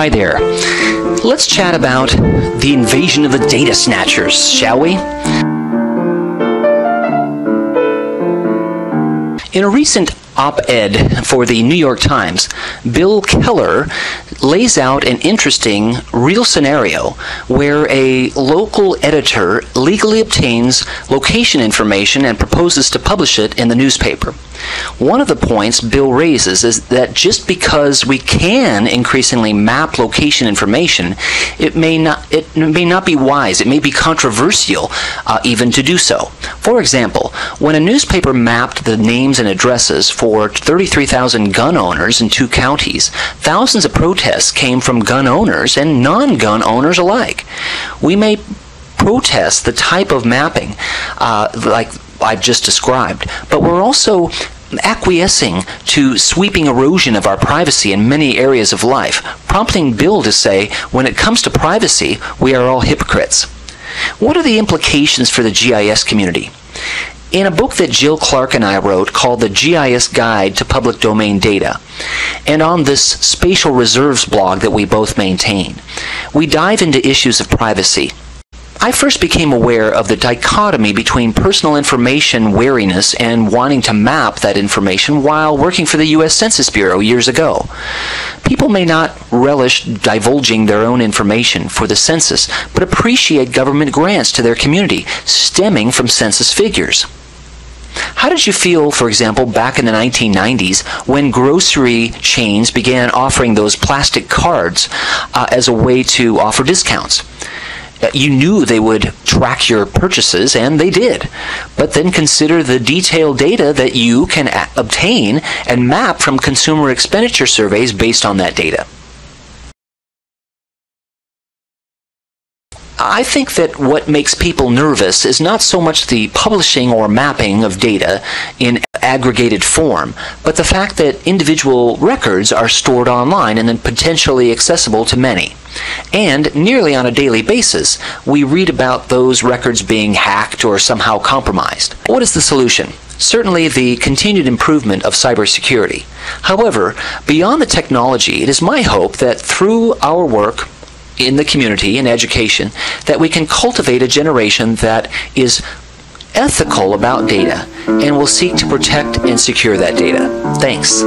Hi there. Let's chat about the invasion of the data snatchers, shall we? In a recent op-ed for the New York Times, Bill Keller lays out an interesting real scenario where a local editor legally obtains location information and proposes to publish it in the newspaper. One of the points Bill raises is that just because we can increasingly map location information, it may not be wise, it may be controversial even to do so. For example, when a newspaper mapped the names and addresses for 33,000 gun owners in 2 counties, thousands of protests came from gun owners and non-gun owners alike. We may protest the type of mapping like I've just described, but we're also acquiescing to sweeping erosion of our privacy in many areas of life, prompting Bill to say, when it comes to privacy, we are all hypocrites. What are the implications for the GIS community? In a book that Jill Clark and I wrote called The GIS Guide to Public Domain Data, and on this Spatial Reserves blog that we both maintain, we dive into issues of privacy. I first became aware of the dichotomy between personal information wariness and wanting to map that information while working for the U.S. Census Bureau years ago. People may not relish divulging their own information for the census, but appreciate government grants to their community stemming from census figures. How did you feel, for example, back in the 1990s when grocery chains began offering those plastic cards as a way to offer discounts? You knew they would track your purchases, and they did. But then consider the detailed data that you can obtain and map from consumer expenditure surveys based on that data. I think that what makes people nervous is not so much the publishing or mapping of data in aggregated form, but the fact that individual records are stored online and then potentially accessible to many. And nearly on a daily basis, we read about those records being hacked or somehow compromised. What is the solution? Certainly the continued improvement of cybersecurity. However, beyond the technology, it is my hope that through our work in the community and education, that we can cultivate a generation that is ethical about data and will seek to protect and secure that data. Thanks.